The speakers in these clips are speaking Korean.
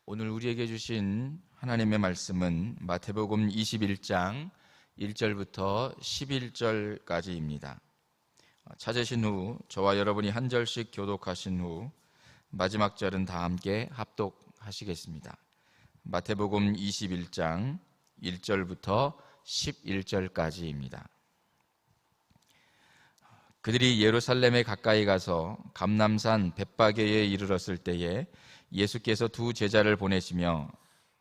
오늘 우리에게 주신 하나님의 말씀은 마태복음 21장 1절부터 11절까지입니다. 찾으신 후 저와 여러분이 한 절씩 교독하신 후 마지막 절은 다 함께 합독하시겠습니다. 마태복음 21장 1절부터 11절까지입니다. 그들이 예루살렘에 가까이 가서 감람산 벳바게에 이르렀을 때에 예수께서 두 제자를 보내시며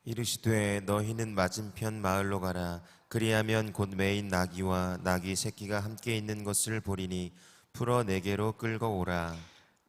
이르시되 너희는 맞은편 마을로 가라. 그리하면 곧 매인 나귀와 나귀 새끼가 함께 있는 것을 보리니 풀어 내게로 끌고 오라.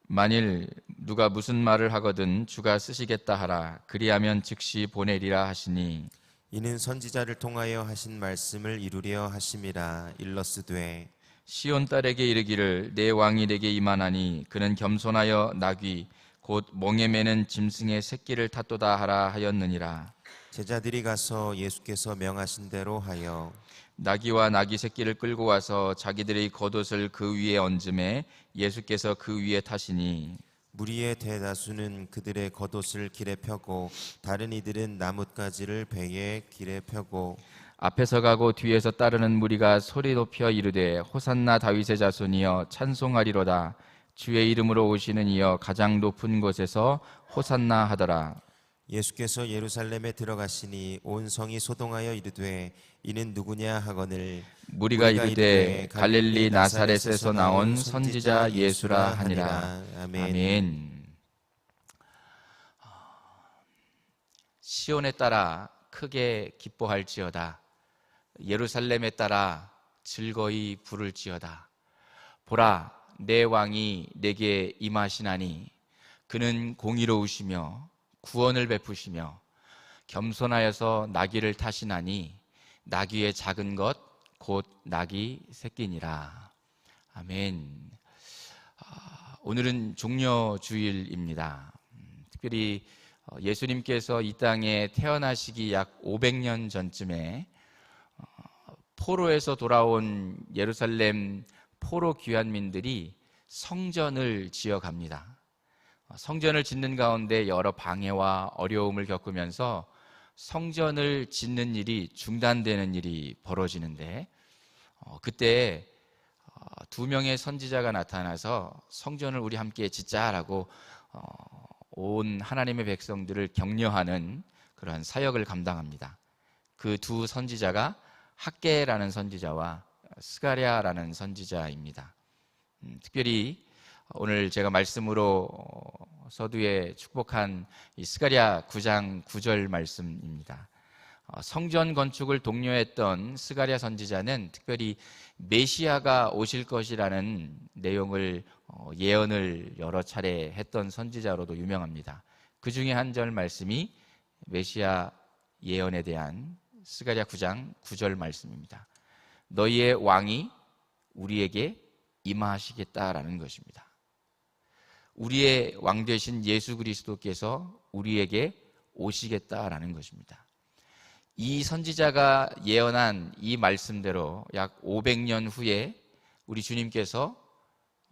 만일 누가 무슨 말을 하거든 주가 쓰시겠다 하라. 그리하면 즉시 보내리라 하시니 이는 선지자를 통하여 하신 말씀을 이루려 하심이라. 일러스되 시온 딸에게 이르기를 내 왕이 내게 임하나니 그는 겸손하여 나귀 곧 멍에 매는 짐승의 새끼를 탔도다 하라 하였느니라. 제자들이 가서 예수께서 명하신 대로 하여 나귀와 나귀 새끼를 끌고 와서 자기들의 겉옷을 그 위에 얹음에 예수께서 그 위에 타시니 무리의 대다수는 그들의 겉옷을 길에 펴고 다른 이들은 나뭇가지를 배에 길에 펴고 앞에서 가고 뒤에서 따르는 무리가 소리 높여 이르되 호산나 다윗의 자손이여 찬송하리로다. 주의 이름으로 오시는 이여 가장 높은 곳에서 호산나 하더라. 예수께서 예루살렘에 들어가시니 온 성이 소동하여 이르되 이는 누구냐 하거늘 무리가 이르되 갈릴리 나사렛에서 나온 선지자 예수라 하니라. 아멘. 시온에 따라 크게 기뻐할지어다. 예루살렘에 따라 즐거이 부를지어다. 보라, 내 왕이 내게 임하시나니 그는 공의로우시며 구원을 베푸시며 겸손하여서 나귀를 타시나니 나귀의 작은 것 곧 나귀 새끼니라. 아멘. 오늘은 종려주일입니다. 특별히 예수님께서 이 땅에 태어나시기 약 500년 전쯤에 포로에서 돌아온 예루살렘 포로 귀환민들이 성전을 지어갑니다. 성전을 짓는 가운데 여러 방해와 어려움을 겪으면서 성전을 짓는 일이 중단되는 일이 벌어지는데 그때 두 명의 선지자가 나타나서 성전을 우리 함께 짓자라고 온 하나님의 백성들을 격려하는 그러한 사역을 감당합니다. 그 두 선지자가 학개라는 선지자와 스가랴라는 선지자입니다. 특별히 오늘 제가 말씀으로 서두에 축복한 이 스가랴 9장 9절 말씀입니다. 성전 건축을 독려했던 스가랴 선지자는 특별히 메시아가 오실 것이라는 내용을 예언을 여러 차례 했던 선지자로도 유명합니다. 그 중에 한 절 말씀이 메시아 예언에 대한 스가랴 9장 9절 말씀입니다. 너희의 왕이 우리에게 임하시겠다라는 것입니다. 우리의 왕 되신 예수 그리스도께서 우리에게 오시겠다라는 것입니다. 이 선지자가 예언한 이 말씀대로 약 500년 후에 우리 주님께서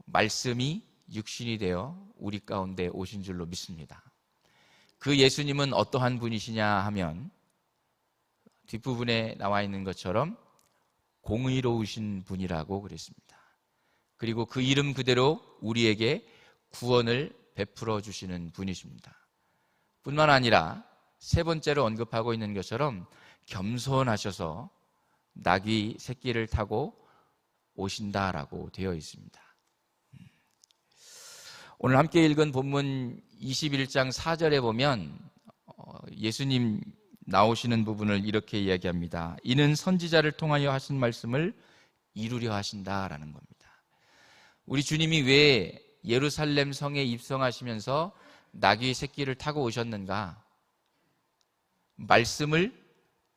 말씀이 육신이 되어 우리 가운데 오신 줄로 믿습니다. 그 예수님은 어떠한 분이시냐 하면 뒷부분에 나와 있는 것처럼 공의로우신 분이라고 그랬습니다. 그리고 그 이름 그대로 우리에게 구원을 베풀어 주시는 분이십니다. 뿐만 아니라 세 번째로 언급하고 있는 것처럼 겸손하셔서 나귀 새끼를 타고 오신다라고 되어 있습니다. 오늘 함께 읽은 본문 21장 4절에 보면 예수님 나오시는 부분을 이렇게 이야기합니다. 이는 선지자를 통하여 하신 말씀을 이루려 하신다라는 겁니다. 우리 주님이 왜 예루살렘 성에 입성하시면서 나귀 새끼를 타고 오셨는가? 말씀을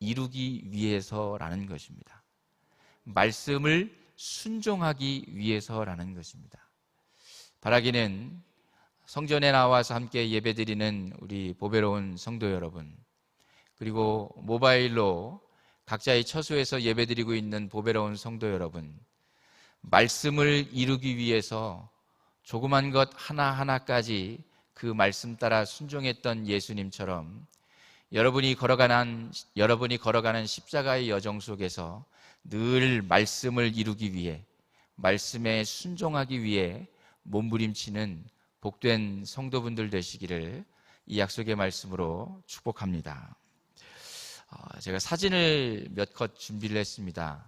이루기 위해서라는 것입니다. 말씀을 순종하기 위해서라는 것입니다. 바라기는 성전에 나와서 함께 예배드리는 우리 보배로운 성도 여러분, 그리고 모바일로 각자의 처소에서 예배드리고 있는 보배로운 성도 여러분, 말씀을 이루기 위해서 조그만 것 하나하나까지 그 말씀 따라 순종했던 예수님처럼 여러분이 걸어가는 십자가의 여정 속에서 늘 말씀을 이루기 위해, 말씀에 순종하기 위해 몸부림치는 복된 성도분들 되시기를 이 약속의 말씀으로 축복합니다. 제가 사진을 몇 컷 준비를 했습니다.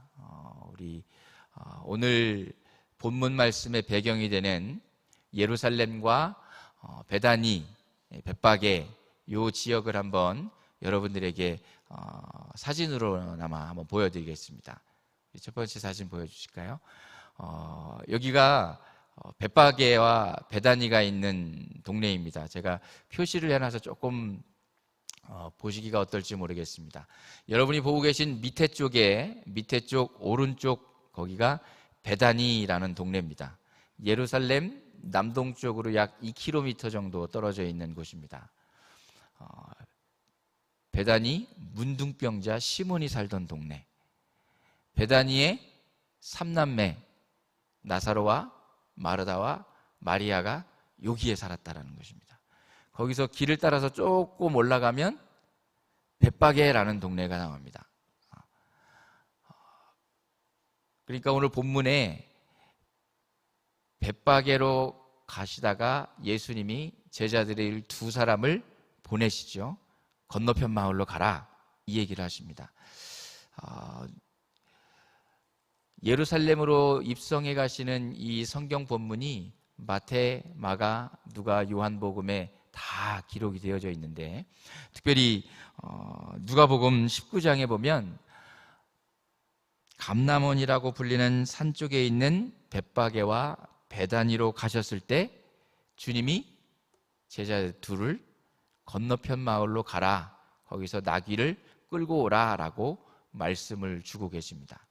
오늘 본문 말씀의 배경이 되는 예루살렘과 베다니, 벳바게 이 지역을 한번 여러분들에게 사진으로나마 한번 보여드리겠습니다. 첫 번째 사진 보여주실까요? 여기가 벳바게와 베다니가 있는 동네입니다. 제가 표시를 해놔서 조금 보시기가 어떨지 모르겠습니다. 여러분이 보고 계신 밑에 쪽 오른쪽 거기가 베다니라는 동네입니다. 예루살렘 남동쪽으로 약 2km 정도 떨어져 있는 곳입니다. 베다니 문둥병자 시몬이 살던 동네, 베다니의 3남매 나사로와 마르다와 마리아가 여기에 살았다라는 것입니다. 거기서 길을 따라서 조금 올라가면 벳바게라는 동네가 나옵니다. 그러니까 오늘 본문에 벳바게로 가시다가 예수님이 제자들의 두 사람을 보내시죠. 건너편 마을로 가라, 이 얘기를 하십니다. 예루살렘으로 입성해 가시는 이 성경 본문이 마태, 마가, 누가, 요한복음에 다 기록이 되어져 있는데, 특별히 누가복음 19장에 보면 감람원이라고 불리는 산 쪽에 있는 벳바게와 베다니로 가셨을 때 주님이 제자 둘을 건너편 마을로 가라, 거기서 나귀를 끌고 오라 라고 말씀을 주고 계십니다.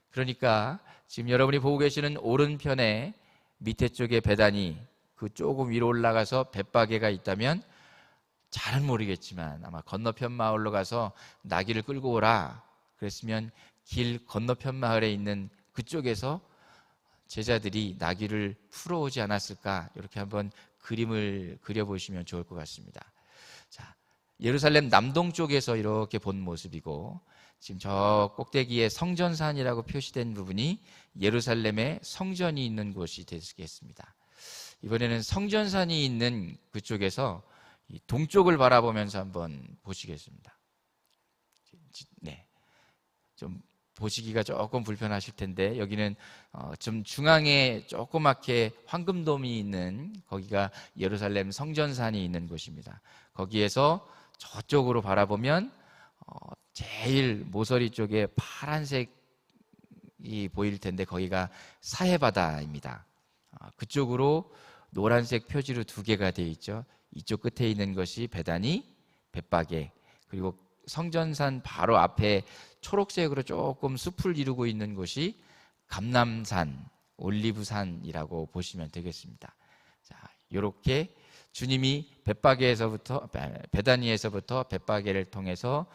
그러니까 지금 여러분이 보고 계시는 오른편에 밑에 쪽에 베다니, 그 조금 위로 올라가서 벳바게가 있다면 잘은 모르겠지만 아마 건너편 마을로 가서 나귀를 끌고 오라 그랬으면 길 건너편 마을에 있는 그쪽에서 제자들이 나귀를 풀어오지 않았을까, 이렇게 한번 그림을 그려보시면 좋을 것 같습니다. 자, 예루살렘 남동쪽에서 이렇게 본 모습이고, 지금 저 꼭대기에 성전산이라고 표시된 부분이 예루살렘의 성전이 있는 곳이 되겠습니다. 이번에는 성전산이 있는 그쪽에서 동쪽을 바라보면서 한번 보시겠습니다. 네, 좀 보시기가 조금 불편하실 텐데, 여기는 좀 중앙에 조그맣게 황금돔이 있는, 거기가 예루살렘 성전산이 있는 곳입니다. 거기에서 저쪽으로 바라보면 제일 모서리 쪽에 파란색이 보일 텐데 거기가 사해바다입니다. 그쪽으로 노란색 표지로 두 개가 되어 있죠. 이쪽 끝에 있는 것이 베다니, 벳바게, 그리고 성전산 바로 앞에 초록색으로 조금 숲을 이루고 있는 곳이 감람산, 올리브산이라고 보시면 되겠습니다. 자, 이렇게 주님이 베다니에서부터 벳바게를 통해서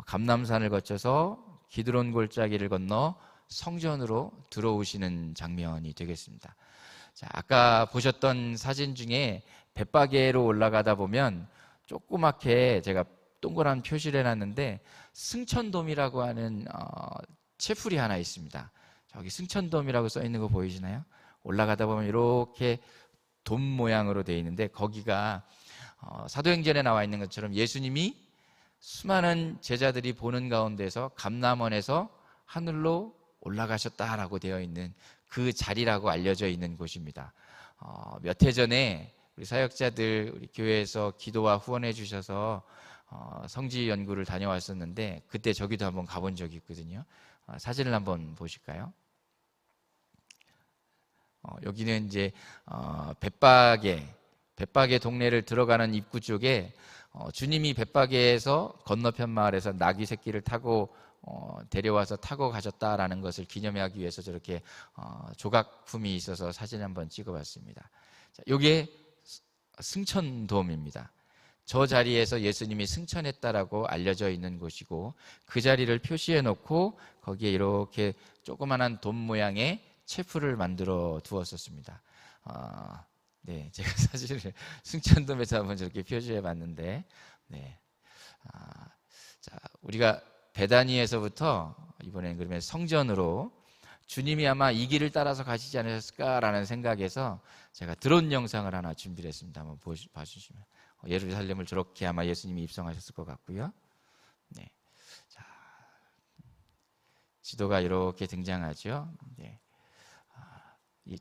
감람산을 거쳐서 기드론 골짜기를 건너 성전으로 들어오시는 장면이 되겠습니다. 자, 아까 보셨던 사진 중에 벳바게로 올라가다 보면 조그맣게 제가 동그란 표시를 해놨는데 승천돔이라고 하는 채풀이 하나 있습니다. 저기 승천돔이라고 써 있는 거 보이시나요? 올라가다 보면 이렇게 돔 모양으로 되어 있는데, 거기가 사도행전에 나와 있는 것처럼 예수님이 수많은 제자들이 보는 가운데서 감람원에서 하늘로 올라가셨다라고 되어 있는 그 자리라고 알려져 있는 곳입니다. 몇 해 전에 우리 사역자들 우리 교회에서 기도와 후원해 주셔서 성지 연구를 다녀왔었는데 그때 저기도 한번 가본 적이 있거든요. 사진을 한번 보실까요? 여기는 이제 벳바게 동네를 들어가는 입구 쪽에 주님이 벳바게에서 건너편 마을에서 나귀 새끼를 타고 데려와서 타고 가셨다라는 것을 기념하기 위해서 저렇게 조각품이 있어서 사진 한번 찍어봤습니다. 자, 이게 승천돔입니다. 저 자리에서 예수님이 승천했다라고 알려져 있는 곳이고, 그 자리를 표시해 놓고 거기에 이렇게 조그만한 돔 모양의 채풀을 만들어 두었었습니다. 네, 제가 사실 승천돔에서 한번 저렇게 표시해 봤는데, 네. 자, 우리가 베다니에서부터 이번엔 그러면 성전으로 주님이 아마 이 길을 따라서 가시지 않으셨을까라는 생각에서 제가 드론 영상을 하나 준비를 했습니다. 한번 봐주시면 예루살렘을 저렇게 아마 예수님이 입성하셨을 것 같고요. 네. 자, 지도가 이렇게 등장하죠. 네.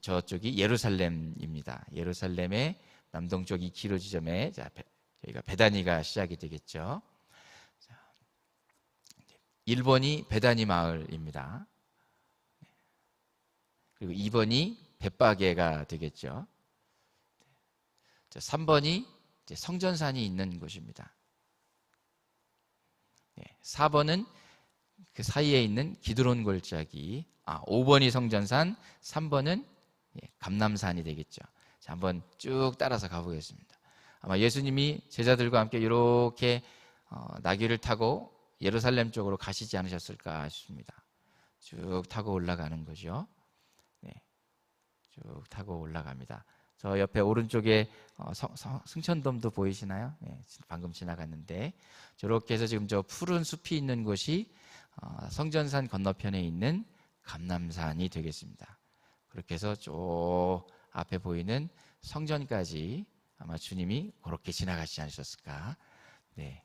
저쪽이 예루살렘입니다. 예루살렘의 남동쪽 2km 지점에 저희가 베다니가 시작이 되겠죠. 1번이 베다니 마을입니다. 그리고 2번이 벳바게가 되겠죠. 3번이 성전산이 있는 곳입니다. 4번은 그 사이에 있는 기드론 골짜기, 5번이 성전산, 3번은 감람산이 되겠죠. 자, 한번 쭉 따라서 가보겠습니다. 아마 예수님이 제자들과 함께 이렇게 나귀를 타고 예루살렘 쪽으로 가시지 않으셨을까 싶습니다. 쭉 타고 올라가는 거죠. 네, 쭉 타고 올라갑니다. 저 옆에 오른쪽에 승천돔도 보이시나요? 네, 방금 지나갔는데 저렇게 해서 지금 저 푸른 숲이 있는 곳이 성전산 건너편에 있는 감람산이 되겠습니다. 그렇게 해서 쭉 앞에 보이는 성전까지 아마 주님이 그렇게 지나가시지 않으셨을까. 네,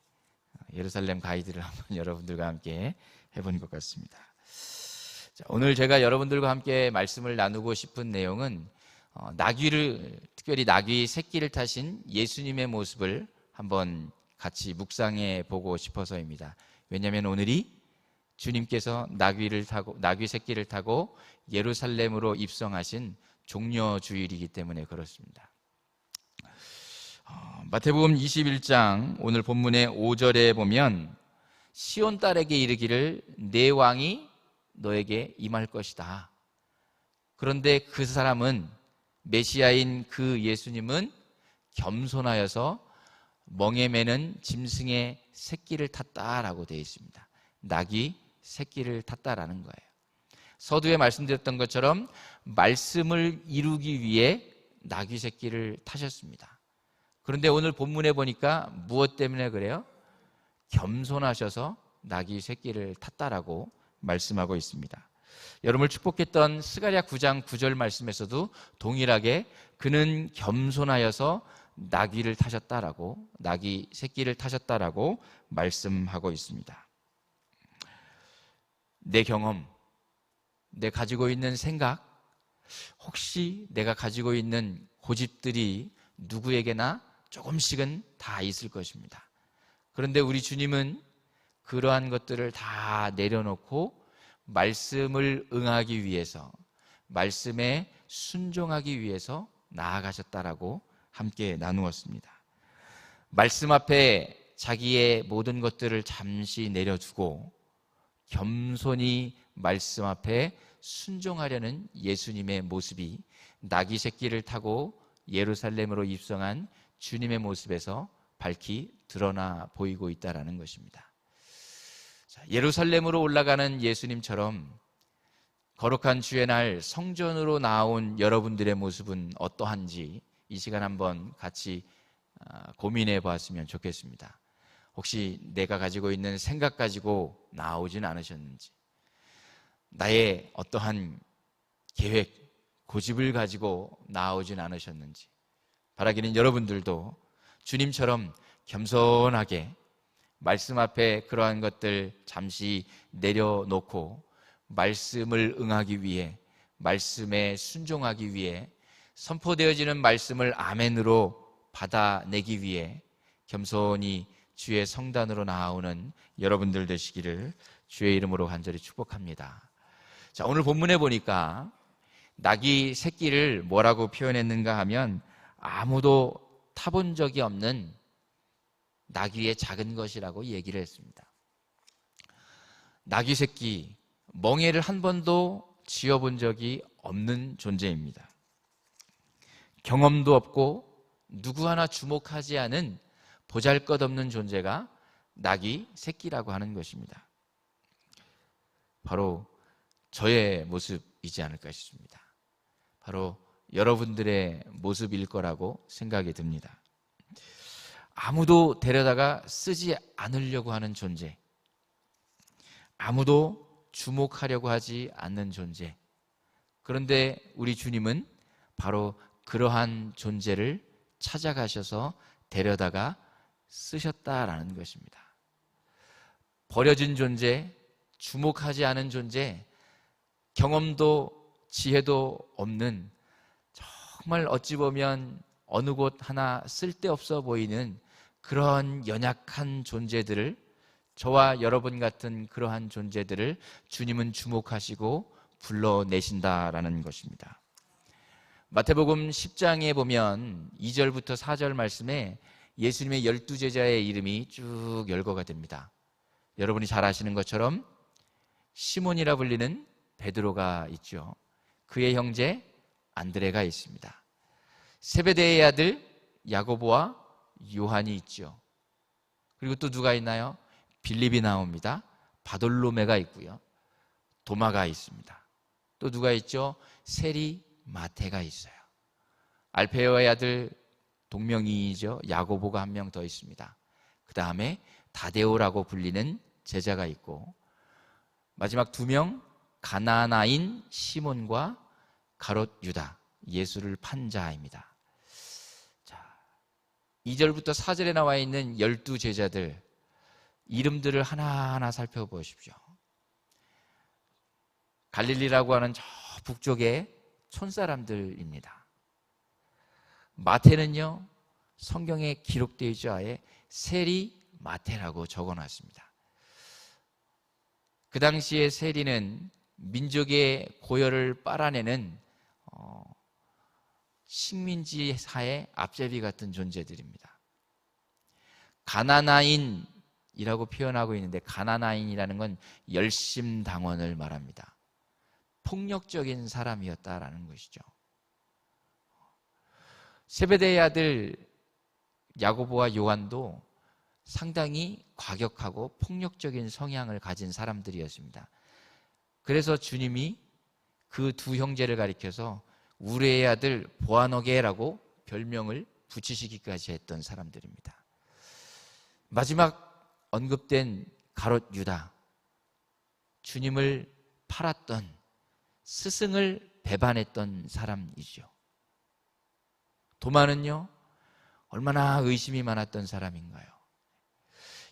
예루살렘 가이드를 한번 여러분들과 함께 해본 것 같습니다. 자, 오늘 제가 여러분들과 함께 말씀을 나누고 싶은 내용은 특별히 나귀 새끼를 타신 예수님의 모습을 한번 같이 묵상해 보고 싶어서입니다. 왜냐하면 오늘이 주님께서 나귀 새끼를 타고 예루살렘으로 입성하신 종려주일이기 때문에 그렇습니다. 마태복음 21장 오늘 본문의 5절에 보면 시온 딸에게 이르기를 내 왕이 너에게 임할 것이다. 그런데 그 사람은 메시아인 그 예수님은 겸손하여서 멍에 매는 짐승의 새끼를 탔다라고 되어 있습니다. 나귀 새끼를 탔다라는 거예요. 서두에 말씀드렸던 것처럼 말씀을 이루기 위해 나귀 새끼를 타셨습니다. 그런데 오늘 본문에 보니까 무엇 때문에 그래요? 겸손하셔서 나귀 새끼를 탔다라고 말씀하고 있습니다. 여러분을 축복했던 스가랴 9장 9절 말씀에서도 동일하게 그는 겸손하여서 나귀 새끼를 타셨다라고 말씀하고 있습니다. 내 경험, 내 가지고 있는 생각, 혹시 내가 가지고 있는 고집들이 누구에게나 조금씩은 다 있을 것입니다. 그런데 우리 주님은 그러한 것들을 다 내려놓고 말씀을 응하기 위해서, 말씀에 순종하기 위해서 나아가셨다라고 함께 나누었습니다. 말씀 앞에 자기의 모든 것들을 잠시 내려두고 겸손히 말씀 앞에 순종하려는 예수님의 모습이 나귀 새끼를 타고 예루살렘으로 입성한 주님의 모습에서 밝히 드러나 보이고 있다는 것입니다. 예루살렘으로 올라가는 예수님처럼 거룩한 주의 날 성전으로 나온 여러분들의 모습은 어떠한지 이 시간 한번 같이 고민해 보았으면 좋겠습니다. 혹시 내가 가지고 있는 생각 가지고 나오진 않으셨는지, 나의 어떠한 계획, 고집을 가지고 나오진 않으셨는지, 바라기는 여러분들도 주님처럼 겸손하게 말씀 앞에 그러한 것들 잠시 내려놓고 말씀을 응하기 위해, 말씀에 순종하기 위해, 선포되어지는 말씀을 아멘으로 받아내기 위해 겸손히 주의 성단으로 나아오는 여러분들 되시기를 주의 이름으로 간절히 축복합니다. 자, 오늘 본문에 보니까 나귀 새끼를 뭐라고 표현했는가 하면 아무도 타본 적이 없는 나귀의 작은 것이라고 얘기를 했습니다. 나귀 새끼, 멍에를 한 번도 쥐어본 적이 없는 존재입니다. 경험도 없고 누구 하나 주목하지 않은 보잘것없는 존재가 나귀 새끼라고 하는 것입니다. 바로 저의 모습이지 않을까 싶습니다. 바로 여러분들의 모습일 거라고 생각이 듭니다. 아무도 데려다가 쓰지 않으려고 하는 존재, 아무도 주목하려고 하지 않는 존재. 그런데 우리 주님은 바로 그러한 존재를 찾아가셔서 데려다가 쓰셨다라는 것입니다. 버려진 존재, 주목하지 않은 존재, 경험도 지혜도 없는, 정말 어찌 보면 어느 곳 하나 쓸데없어 보이는 그런 연약한 존재들을, 저와 여러분 같은 그러한 존재들을 주님은 주목하시고 불러내신다라는 것입니다. 마태복음 10장에 보면 2절부터 4절 말씀에 예수님의 12제자의 이름이 쭉 열거가 됩니다. 여러분이 잘 아시는 것처럼 시몬이라 불리는 베드로가 있죠. 그의 형제 안드레가 있습니다. 세베대의 아들 야고보와 요한이 있죠. 그리고 또 누가 있나요? 빌립이 나옵니다. 바돌로메가 있고요. 도마가 있습니다. 또 누가 있죠? 세리 마태가 있어요. 알페오의 아들 동명이인이죠. 야고보가 한 명 더 있습니다. 그 다음에 다데오라고 불리는 제자가 있고, 마지막 2명 가나나인 시몬과 가롯 유다, 예수를 판 자입니다. 자, 2절부터 4절에 나와 있는 12제자들 이름들을 하나하나 살펴보십시오. 갈릴리라고 하는 저 북쪽의 촌사람들입니다. 마태는요, 성경에 기록되어 있죠. 아예 세리 마태라고 적어놨습니다. 그 당시에 세리는 민족의 고열을 빨아내는 식민지 사회 앞제비 같은 존재들입니다. 가나나인이라고 표현하고 있는데, 가나나인이라는 건 열심당원을 말합니다. 폭력적인 사람이었다라는 것이죠. 세베대의 아들 야고보와 요한도 상당히 과격하고 폭력적인 성향을 가진 사람들이었습니다. 그래서 주님이 그 두 형제를 가리켜서 우레의 아들 보아너게라고 별명을 붙이시기까지 했던 사람들입니다. 마지막 언급된 가롯 유다, 주님을 팔았던, 스승을 배반했던 사람이죠. 도마는요, 얼마나 의심이 많았던 사람인가요?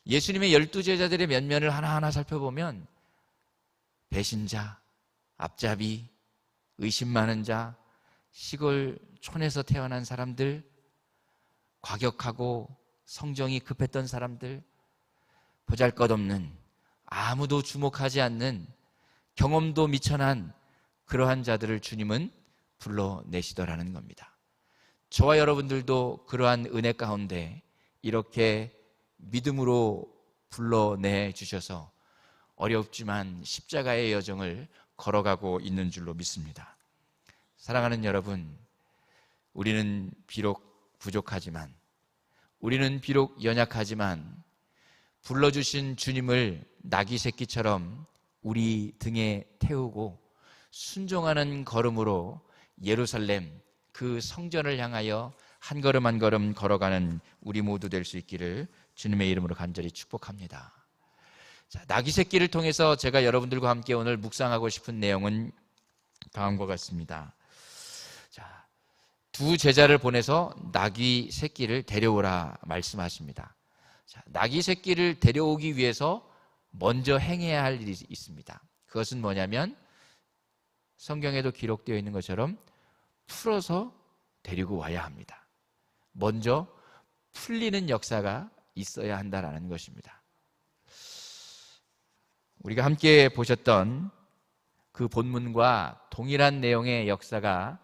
예수님의 12제자들의 면면을 하나하나 살펴보면 배신자, 앞잡이, 의심 많은 자, 시골 촌에서 태어난 사람들, 과격하고 성정이 급했던 사람들, 보잘것없는, 아무도 주목하지 않는, 경험도 미천한 그러한 자들을 주님은 불러내시더라는 겁니다. 저와 여러분들도 그러한 은혜 가운데 이렇게 믿음으로 불러내 주셔서 어렵지만 십자가의 여정을 걸어가고 있는 줄로 믿습니다. 사랑하는 여러분, 우리는 비록 부족하지만, 우리는 비록 연약하지만 불러주신 주님을 나귀 새끼처럼 우리 등에 태우고 순종하는 걸음으로 예루살렘 그 성전을 향하여 한 걸음 한 걸음 걸어가는 우리 모두 될 수 있기를 주님의 이름으로 간절히 축복합니다. 자, 나귀 새끼를 통해서 제가 여러분들과 함께 오늘 묵상하고 싶은 내용은 다음과 같습니다. 자, 두 제자를 보내서 나귀 새끼를 데려오라 말씀하십니다. 자, 나귀 새끼를 데려오기 위해서 먼저 행해야 할 일이 있습니다. 그것은 뭐냐면 성경에도 기록되어 있는 것처럼 풀어서 데리고 와야 합니다. 먼저 풀리는 역사가 있어야 한다는 것입니다. 우리가 함께 보셨던 그 본문과 동일한 내용의 역사가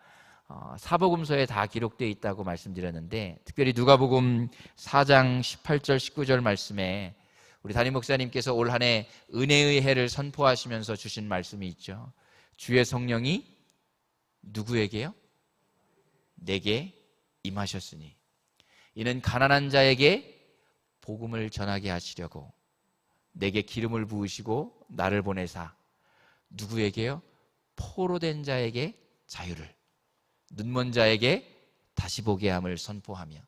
사복음서에 다 기록되어 있다고 말씀드렸는데, 특별히 누가복음 4장 18절 19절 말씀에 우리 담임 목사님께서 올 한 해 은혜의 해를 선포하시면서 주신 말씀이 있죠. 주의 성령이 누구에게요? 내게 임하셨으니 이는 가난한 자에게 복음을 전하게 하시려고 내게 기름을 부으시고 나를 보내사 누구에게요? 포로된 자에게 자유를, 눈먼 자에게 다시 보게 함을 선포하며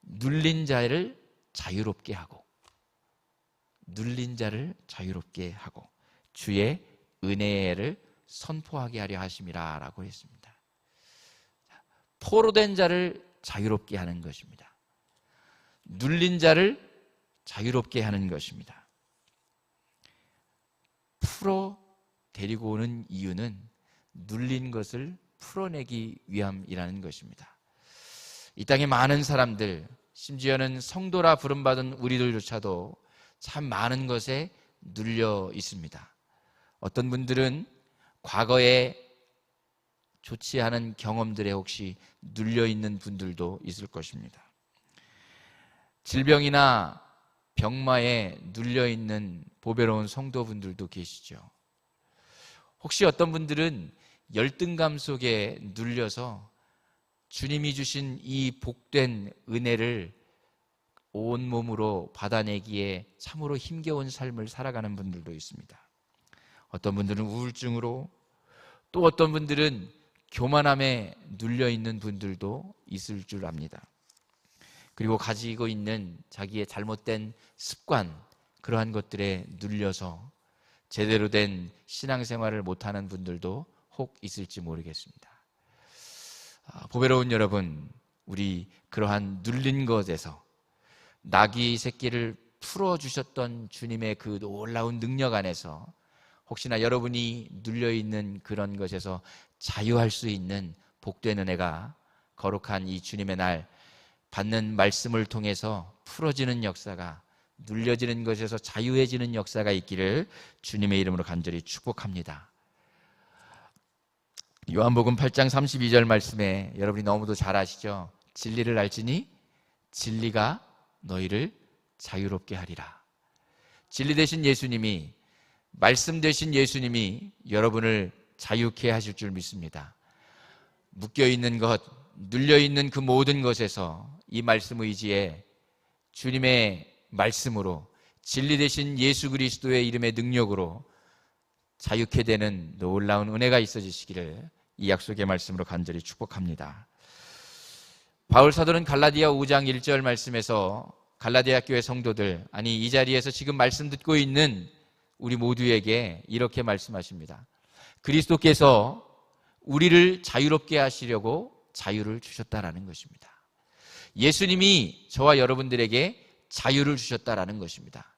눌린 자를 자유롭게 하고 눌린 자를 자유롭게 하고 주의 은혜를 선포하게 하려 하심이라 라고 했습니다. 포로된 자를 자유롭게 하는 것입니다. 눌린 자를 자유롭게 하는 것입니다. 풀어 데리고 오는 이유는 눌린 것을 풀어내기 위함이라는 것입니다. 이 땅에 많은 사람들, 심지어는 성도라 부름받은 우리들조차도 참 많은 것에 눌려 있습니다. 어떤 분들은 과거에 좋지 않은 경험들에 혹시 눌려 있는 분들도 있을 것입니다. 질병이나 병마에 눌려 있는 보배로운 성도분들도 계시죠. 혹시 어떤 분들은 열등감 속에 눌려서 주님이 주신 이 복된 은혜를 온몸으로 받아내기에 참으로 힘겨운 삶을 살아가는 분들도 있습니다. 어떤 분들은 우울증으로, 또 어떤 분들은 교만함에 눌려있는 분들도 있을 줄 압니다. 그리고 가지고 있는 자기의 잘못된 습관, 그러한 것들에 눌려서 제대로 된 신앙생활을 못하는 분들도 혹 있을지 모르겠습니다. 보배로운 여러분, 우리 그러한 눌린 것에서 나귀 새끼를 풀어주셨던 주님의 그 놀라운 능력 안에서 혹시나 여러분이 눌려있는 그런 것에서 자유할 수 있는 복된 은혜가 거룩한 이 주님의 날 받는 말씀을 통해서 풀어지는 역사가, 눌려지는 것에서 자유해지는 역사가 있기를 주님의 이름으로 간절히 축복합니다. 요한복음 8장 32절 말씀에 여러분이 너무도 잘 아시죠? 진리를 알지니 진리가 너희를 자유롭게 하리라. 진리 되신 예수님이, 말씀 되신 예수님이 여러분을 자유케 하실 줄 믿습니다. 묶여있는 것, 눌려있는 그 모든 것에서 이 말씀 의지에 주님의 말씀으로, 진리 되신 예수 그리스도의 이름의 능력으로 자유케 되는 놀라운 은혜가 있어지시기를 이 약속의 말씀으로 간절히 축복합니다. 바울 사도는 갈라디아 5장 1절 말씀에서 갈라디아 교회 성도들, 아니 이 자리에서 지금 말씀 듣고 있는 우리 모두에게 이렇게 말씀하십니다. 그리스도께서 우리를 자유롭게 하시려고 자유를 주셨다라는 것입니다. 예수님이 저와 여러분들에게 자유를 주셨다라는 것입니다.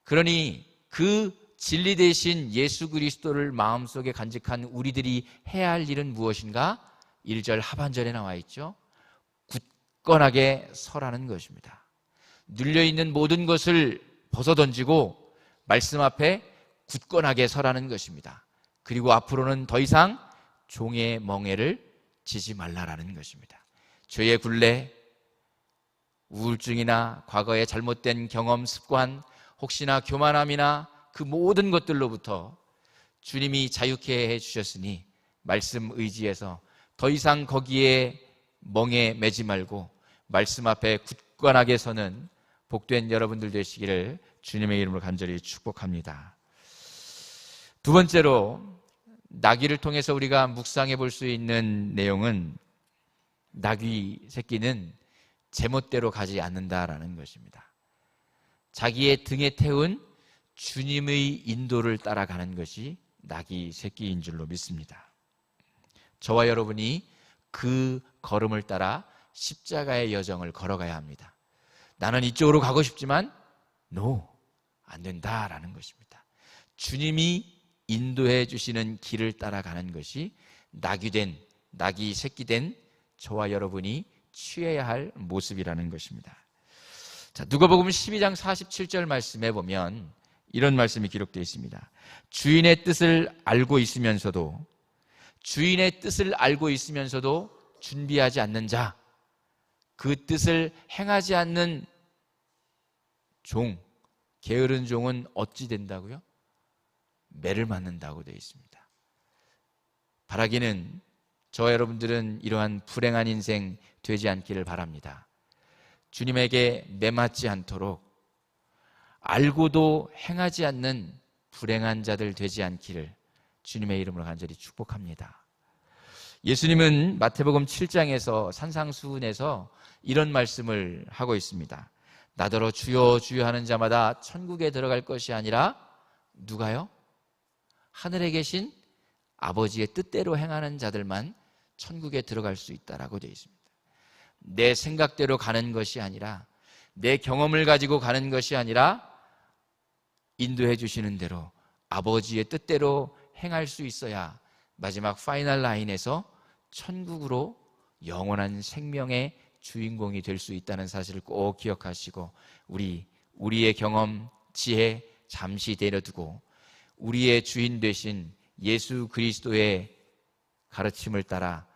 그러니 그 진리 되신 예수 그리스도를 마음속에 간직한 우리들이 해야 할 일은 무엇인가? 1절 하반절에 나와 있죠. 굳건하게 서라는 것입니다. 눌려있는 모든 것을 벗어던지고 말씀 앞에 굳건하게 서라는 것입니다. 그리고 앞으로는 더 이상 종의 멍에를 지지 말라라는 것입니다. 죄의 굴레, 우울증이나 과거의 잘못된 경험, 습관, 혹시나 교만함이나 그 모든 것들로부터 주님이 자유케 해주셨으니 말씀 의지해서 더 이상 거기에 멍에 매지 말고 말씀 앞에 굳건하게 서는 복된 여러분들 되시기를 주님의 이름으로 간절히 축복합니다. 두 번째로 나귀를 통해서 우리가 묵상해 볼 수 있는 내용은 나귀 새끼는 제멋대로 가지 않는다라는 것입니다. 자기의 등에 태운 주님의 인도를 따라가는 것이 나귀 새끼인 줄로 믿습니다. 저와 여러분이 그 걸음을 따라 십자가의 여정을 걸어가야 합니다. 나는 이쪽으로 가고 싶지만 No, 안 된다라는 것입니다. 주님이 인도해 주시는 길을 따라가는 것이 나귀 새끼된 저와 여러분이 취해야 할 모습이라는 것입니다. 자, 누가복음 12장 47절 말씀에 보면 이런 말씀이 기록되어 있습니다. 주인의 뜻을 알고 있으면서도 준비하지 않는 자, 그 뜻을 행하지 않는 종, 게으른 종은 어찌 된다고요? 매를 맞는다고 되어 있습니다. 바라기는 저와 여러분들은 이러한 불행한 인생 되지 않기를 바랍니다. 주님에게 매맞지 않도록 알고도 행하지 않는 불행한 자들 되지 않기를 주님의 이름으로 간절히 축복합니다. 예수님은 마태복음 7장에서 산상수훈에서 이런 말씀을 하고 있습니다. 나더러 주여 주여 하는 자마다 천국에 들어갈 것이 아니라 누가요? 하늘에 계신 아버지의 뜻대로 행하는 자들만 천국에 들어갈 수 있다라고 되어 있습니다. 내 생각대로 가는 것이 아니라, 내 경험을 가지고 가는 것이 아니라 인도해 주시는 대로 아버지의 뜻대로 행할 수 있어야 마지막 파이널 라인에서 천국으로 영원한 생명의 주인공이 될 수 있다는 사실을 꼭 기억하시고, 우리의 경험, 지혜 잠시 내려두고 우리의 주인 되신 예수 그리스도의 가르침을 따라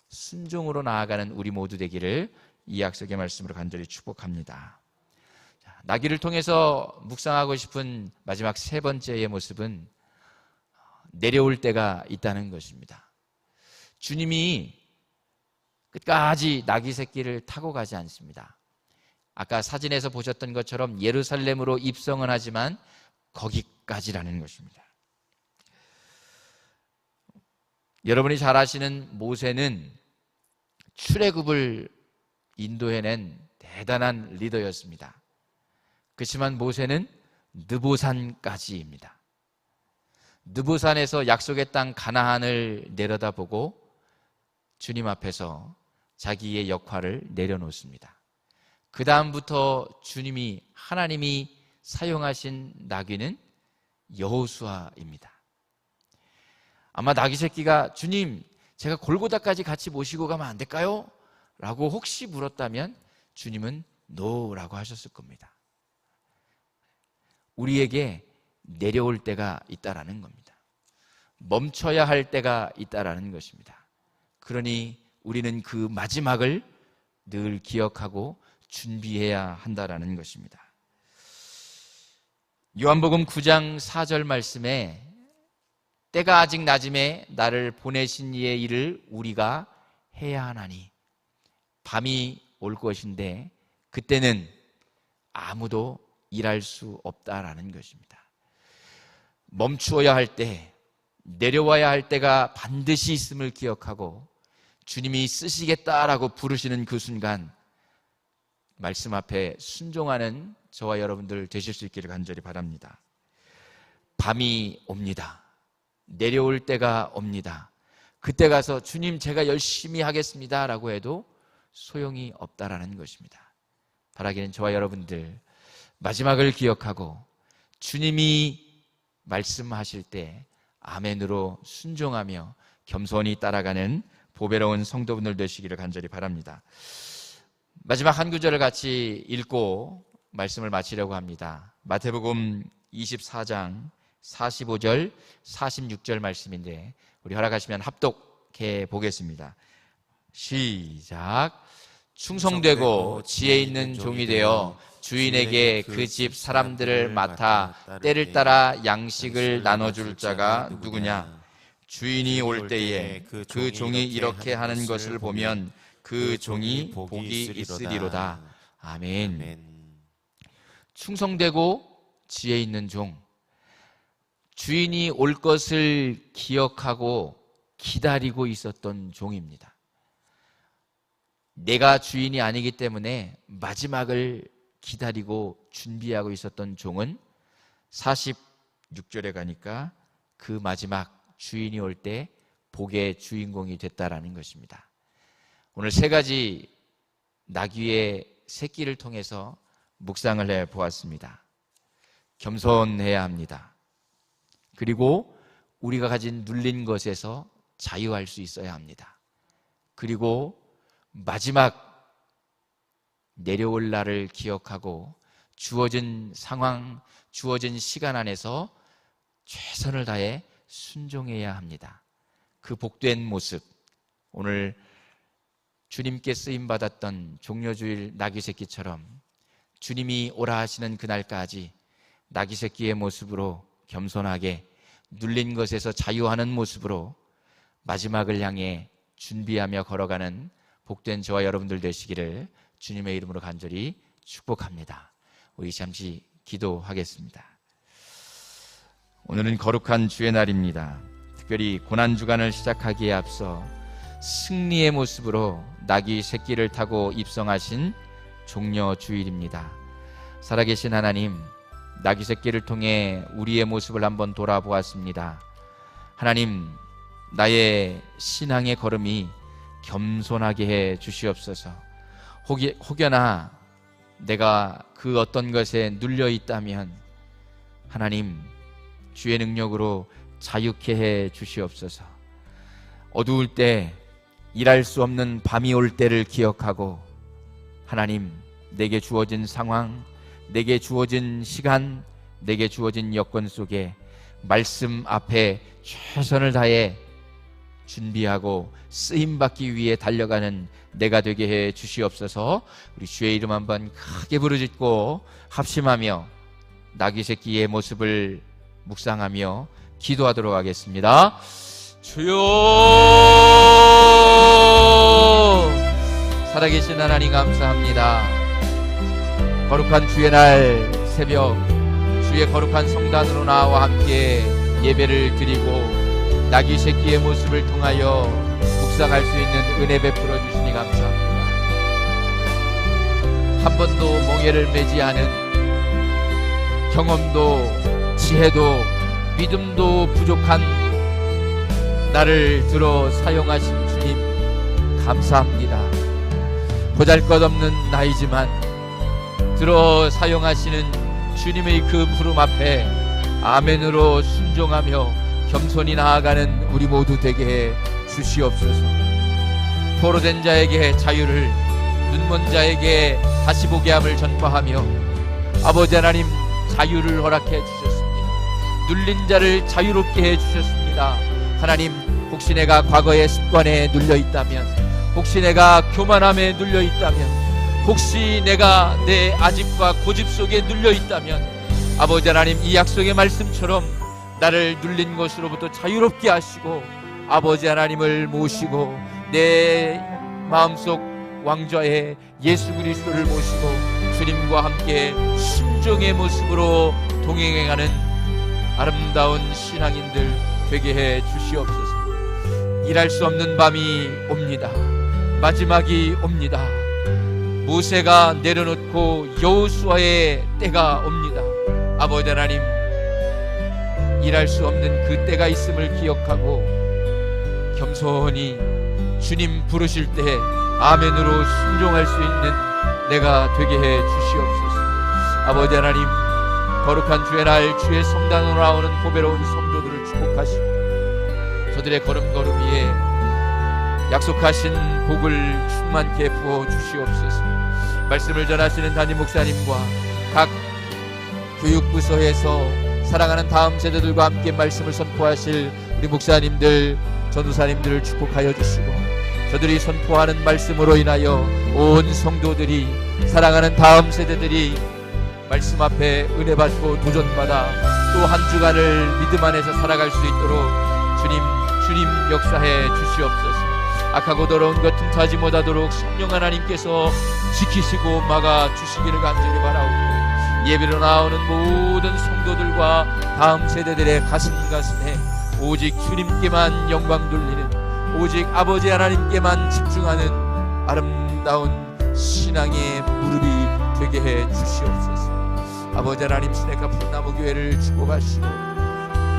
순종으로 나아가는 우리 모두 되기를 이 약속의 말씀으로 간절히 축복합니다. 나귀를 통해서 묵상하고 싶은 마지막 세 번째의 모습은 내려올 때가 있다는 것입니다. 주님이 끝까지 나귀 새끼를 타고 가지 않습니다. 아까 사진에서 보셨던 것처럼 예루살렘으로 입성은 하지만 거기까지라는 것입니다. 여러분이 잘 아시는 모세는 출애굽을 인도해낸 대단한 리더였습니다. 그렇지만 모세는 느보산까지입니다. 느보산에서 약속의 땅 가나안을 내려다보고 주님 앞에서 자기의 역할을 내려놓습니다. 그 다음부터 하나님이 사용하신 나귀는 여호수아입니다. 아마 나귀 새끼가 주님, 제가 골고다까지 같이 모시고 가면 안 될까요? 라고 혹시 물었다면 주님은 노라고 하셨을 겁니다. 우리에게 내려올 때가 있다라는 겁니다. 멈춰야 할 때가 있다라는 것입니다. 그러니 우리는 그 마지막을 늘 기억하고 준비해야 한다라는 것입니다. 요한복음 9장 4절 말씀에 때가 아직 낮음에 나를 보내신 이의 일을 우리가 해야 하나니, 밤이 올 것인데 그때는 아무도 일할 수 없다라는 것입니다. 멈추어야 할 때, 내려와야 할 때가 반드시 있음을 기억하고 주님이 쓰시겠다라고 부르시는 그 순간 말씀 앞에 순종하는 저와 여러분들 되실 수 있기를 간절히 바랍니다. 밤이 옵니다. 내려올 때가 옵니다. 그때 가서 주님 제가 열심히 하겠습니다 라고 해도 소용이 없다라는 것입니다. 바라기는 저와 여러분들 마지막을 기억하고 주님이 말씀하실 때 아멘으로 순종하며 겸손히 따라가는 보배로운 성도분들 되시기를 간절히 바랍니다. 마지막 한 구절을 같이 읽고 말씀을 마치려고 합니다. 마태복음 24장 45절 46절 말씀인데 우리 허락하시면 합독해 보겠습니다. 시작. 충성되고 지혜 있는 종이 되어 주인에게 그 집 사람들을 맡아 때를 따라 양식을 나눠줄 자가 누구냐? 주인이 올 때에 그 종이 이렇게 하는 것을 보면 그 종이 복이 있으리로다. 아멘. 충성되고 지혜 있는 종, 주인이 올 것을 기억하고 기다리고 있었던 종입니다. 내가 주인이 아니기 때문에 마지막을 기다리고 준비하고 있었던 종은 46절에 가니까 그 마지막 주인이 올 때 복의 주인공이 됐다라는 것입니다. 오늘 세 가지 나귀의 새끼를 통해서 묵상을 해 보았습니다. 겸손해야 합니다. 그리고 우리가 가진 눌린 것에서 자유할 수 있어야 합니다. 그리고 마지막 내려올 날을 기억하고 주어진 상황, 주어진 시간 안에서 최선을 다해 순종해야 합니다. 그 복된 모습, 오늘 주님께 쓰임받았던 종려주일 나귀새끼처럼 주님이 오라 하시는 그날까지 나귀새끼의 모습으로 겸손하게 눌린 것에서 자유하는 모습으로 마지막을 향해 준비하며 걸어가는 복된 저와 여러분들 되시기를 주님의 이름으로 간절히 축복합니다. 우리 잠시 기도하겠습니다. 오늘은 거룩한 주의 날입니다. 특별히 고난주간을 시작하기에 앞서 승리의 모습으로 나귀 새끼를 타고 입성하신 종려 주일입니다. 살아계신 하나님, 나귀 새끼를 통해 우리의 모습을 한번 돌아보았습니다. 하나님, 나의 신앙의 걸음이 겸손하게 해 주시옵소서. 혹여나 내가 그 어떤 것에 눌려 있다면 하나님, 주의 능력으로 자유케 해 주시옵소서. 어두울 때, 일할 수 없는 밤이 올 때를 기억하고 하나님, 내게 주어진 상황, 내게 주어진 시간, 내게 주어진 여건 속에 말씀 앞에 최선을 다해 준비하고 쓰임받기 위해 달려가는 내가 되게 해 주시옵소서. 우리 주의 이름 한번 크게 부르짖고 합심하며 나귀 새끼의 모습을 묵상하며 기도하도록 하겠습니다. 주여, 살아계신 하나님 감사합니다. 거룩한 주의 날 새벽, 주의 거룩한 성단으로 나와 함께 예배를 드리고 나귀 새끼의 모습을 통하여 묵상할 수 있는 은혜 베풀어 주시니 감사합니다. 한 번도 멍에를 매지 않은 경험도 지혜도 믿음도 부족한 나를 들어 사용하신 주님 감사합니다. 보잘것없는 나이지만 들어 사용하시는 주님의 그 부름 앞에 아멘으로 순종하며 겸손히 나아가는 우리 모두 되게 해 주시옵소서. 포로된 자에게 자유를, 눈먼 자에게 다시 보게 함을 전파하며 아버지 하나님, 자유를 허락해 주셨습니다. 눌린 자를 자유롭게 해 주셨습니다. 하나님, 혹시 내가 과거의 습관에 눌려 있다면, 혹시 내가 교만함에 눌려 있다면, 혹시 내가 내 아집과 고집 속에 눌려 있다면 아버지 하나님, 이 약속의 말씀처럼 나를 눌린 것으로부터 자유롭게 하시고 아버지 하나님을 모시고 내 마음속 왕좌에 예수 그리스도를 모시고 주님과 함께 순종의 모습으로 동행해가는 아름다운 신앙인들 되게 해 주시옵소서. 일할 수 없는 밤이 옵니다. 마지막이 옵니다. 모세가 내려놓고 여호수아의 때가 옵니다. 아버지 하나님, 일할 수 없는 그 때가 있음을 기억하고 겸손히 주님 부르실 때 아멘으로 순종할 수 있는 내가 되게 해 주시옵소서. 아버지 하나님, 거룩한 주의 날 주의 성단으로 나오는 보배로운 성도들을 축복하시고 저들의 걸음걸음 위에 약속하신 복을 충만케 부어 주시옵소서. 말씀을 전하시는 담임 목사님과 각 교육부서에서 사랑하는 다음 세대들과 함께 말씀을 선포하실 우리 목사님들, 전도사님들을 축복하여 주시고 저들이 선포하는 말씀으로 인하여 온 성도들이, 사랑하는 다음 세대들이 말씀 앞에 은혜 받고 도전받아 또 한 주간을 믿음 안에서 살아갈 수 있도록 주님 역사해 주시옵소서. 악하고 더러운 것 틈타지 못하도록 성령 하나님께서 지키시고 막아 주시기를 간절히 바라옵고, 예배로 나오는 모든 성도들과 다음 세대들의 가슴에 오직 주님께만 영광 돌리는, 오직 아버지 하나님께만 집중하는 아름다운 신앙의 무릎이 되게 해 주시옵소서. 아버지 하나님, 시내가 푸른나무 교회를 축복하시고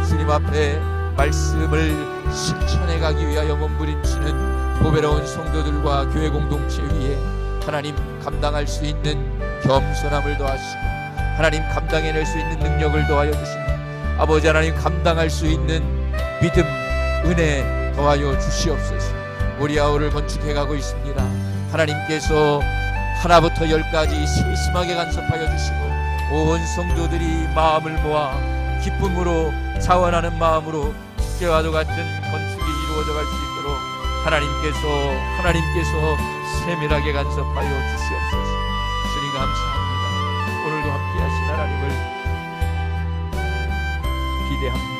주님 앞에 말씀을 실천해 가기 위하여 몸부림치는 보배로운 성도들과 교회 공동체 위에 하나님 감당할 수 있는 겸손함을 더하시고, 하나님 감당해낼 수 있는 능력을 더하여 주시고, 아버지 하나님 감당할 수 있는 믿음, 은혜 더하여 주시옵소서. 모리아호를 건축해 가고 있습니다. 하나님께서 하나부터 열까지 세심하게 간섭하여 주시고 온 성도들이 마음을 모아 기쁨으로 자원하는 마음으로 축제와도 같은 건축이 이루어져 갈 수 있도록 하나님께서 세밀하게 간섭하여 주시옵소서. 주님 감사합니다. 오늘도 함께하신 하나님을 기대합니다.